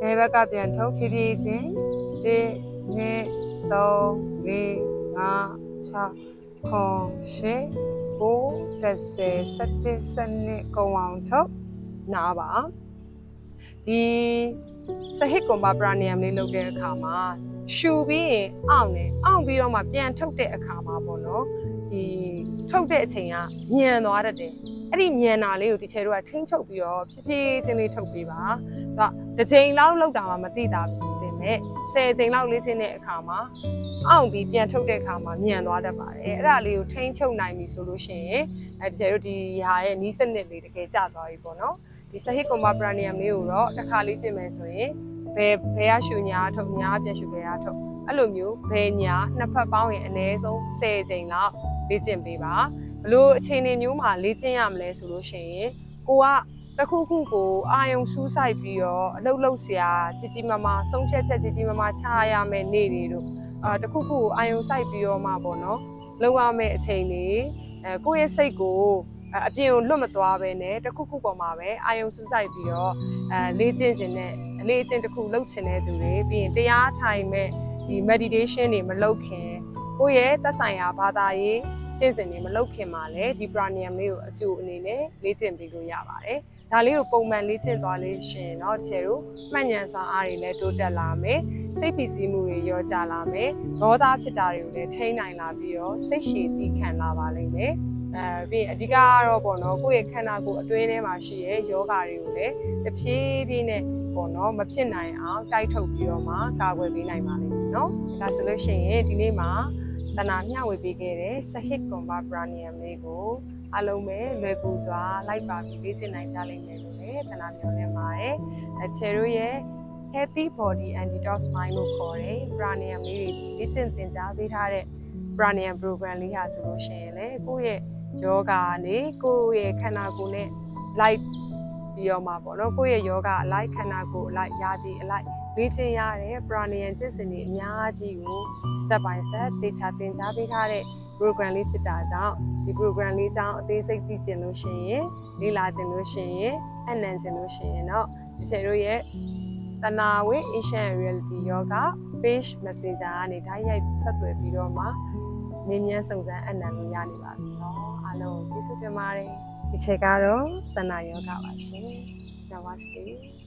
ဘယ်ဘက်ကပြန်ထုတ်ဖြည်းဖြည်းချင်း1 2 3 4 5 6 9 10 11 12ကုံအောင်ထုတ်နားပါဒီစဟစ်ကွန်ပါပရာနီယမ်လေးလုပ်တဲ့အခါမှာရှူပြီးရင်အောင့်တယ်အောင့်ပြီးတော့မှပြန်ထုတ်တဲ့အခါမှာပေါ့နော်ဒီထုတ်တဲ့အချိန်ကညံသွားတတ်တယ်အဲ့ဒီညံတာလေးကိုဒီချေတို့ကထိန်းချုပ်ပြီးတော့ဖြည်းဖြည်းချင်းလေးထုတ်ပေးပါတစ်ချိန်လောက်လောက်တာမှမသိတာဘူးတင်မဲ့10ချိန်လောက်လေးချင်းတဲ့အခါမှာအောင့်ပြီးပြန်ထုတ်တဲ့အခါမှာညံသွားတတ်ပါတယ်အဲ့ဒါလေးကိုထိန်းချုပ်နိုင်ပြီဆိုလို့ရှိရင်ဒီချေတို့ဒီဟာရဲ့နီးစနစ်လေးတကယ်ကျသွားပြီပေါ့နော်ဒီစဟစ်ကွန်ပါပရာနီယမ်လေးကိုတော့တစ်ခါလေးကျင့်မယ်ဆိုရင်ဘယ်ရရှူညာထုတ်ညာပြန်ရှူဘယ်ရထုတ်အဲ့လိုမျိုးဘယ်ညာနှစ်ဖက်ပေါင်းရင်အနည်းဆုံး10ချိန်လောက်လေ့ကျင့်ပေးပါဘလို့အချိန်တွေမျိုးမှာလေ့ကျင့်ရမလဲဆိုလို့ရှိရင်ကိုကတစ်ခုခုကိုအာယုံစူးစိုက်ပြီးတော့အလုပ်လုပ်စရာကြီးကြီးမားမားဆုံးဖြတ်ချက်ကြီးကြီးမားမားချရမယ်နေ့တွေတို့တစ်ခုခုကိုအာယုံစိုက်ပြီးတော့မှပေါ့နော်လုပ်ရမယ့်အချိန်တွေကိုယ့်ရဲ့စိတ်ကိုအပြင်ကိုလွတ်မသွားပဲနဲ့တခုခုပေါ်မှာပဲအာယုံစူးစိုက်ပြီးတော့လေ့ကျင့်ခြင်းနဲ့အလေ့အကျင့်တစ်ခုလုပ်ချင်တဲ့သူတွေပြီးရင်တရားထိုင်မဲ့ဒီ meditation တွေမလုပ်ခင်ကိုယ့်ရဲ့သက်ဆိုင်ရာဘာသာရေး ကျင့်စဉ်တွေမလုပ်ခင်မှာလည်းဒီ Praniam လေးကိုအကျိုးအနေနဲ့လေ့ကျင့်ပေးလို့ရပါတယ်ဒါလေးကိုပုံမှန်လေ့ကျင့်သွားလို့ရှိရင်တော့ချေတို့မှတ်ဉာဏ်စွမ်းအားတွေလည်းတိုးတက်လာမယ်စိတ်ဖိစီးမှုတွေရောကြလာမယ်ဒေါသဖြစ်တာတွေကိုလည်းထိန်းနိုင်လာပြီးတော့စိတ်ရှည်တည်ခံလာပါလိမ့်မယ်ပြီးအဓိကကတော့ပေါ့နော်ကိုယ့်ရဲ့ခန္ဓာကိုယ်အတွင်းထဲမှာရှိရဲ့ယောဂတွေကိုလည်းတဖြည်းဖြည်းနဲ့ပေါ့နော်မဖြစ်နိုင်အောင်တိုက်ထုတ်ပြီးတော့မှကာကွယ်ပေးနိုင်ပါလိမ့်မယ်နော်ဒါဆိုလို့ရှိရင်ဒီနေ့မှာတဏှာမျှဝေပေးခဲ့တဲ့ Sahit Komba Praniam လေးကိုအလုံးပဲလွယ်ကူစွာလိုက်ပါပြီးလေ့ကျင့်နိုင်ကြလိမ့်မယ်လို့လည်းတဏှာမျှော်လင့်ပါတယ်ချေတို့ရဲ့ Healthy Body and Detox Mind လို့ခေါ်တဲ့ Praniam လေးတွေကြီးလေ့ကျင့်သင်ကြားပေးထားတဲ့ Praniam program လေးဟာဆိုလို့ရှိရင်လေကိုယ့်ရဲ့ယောဂကနေကိုယ့်ရဲ့ခန္ဓာကိုယ်နဲ့ လိုက်ပြီးတော့မှာပေါ့နော်ကိုယ့်ရဲ့ယောဂအလိုက်ခန္ဓာကိုယ်အလိုက်ယာတိအလိုက်လေ့ကျင့်ရတဲ့ Praniam ကျင့်စဉ်တွေအများကြီးကို step by step သေချာသင်ကြားပေးထားတဲ့ program လေးဖြစ်တာကြောင့်ဒီ program လေးကြောင့်အသေးစိတ်သိကျင်လို့ရှိရင်လေ့လာကျင်လို့ရှိရင်အနံ့ကျင်လို့ရှိရင်တော့ဒီချေတို့ရဲ့တဏှာဝိ Ancient Reality Yoga page messenger ကနေတိုက်ရိုက်ဆက်သွယ်ပြီးတော့မှမြင်းမြန်းစုံစမ်းအနံ့လို့ရနေပါပြီเนาะအားလုံးကျေးဇူးတင်ပါတယ်ဒီချက်ကတော့တဏှာယောဂပါရှင် Namaste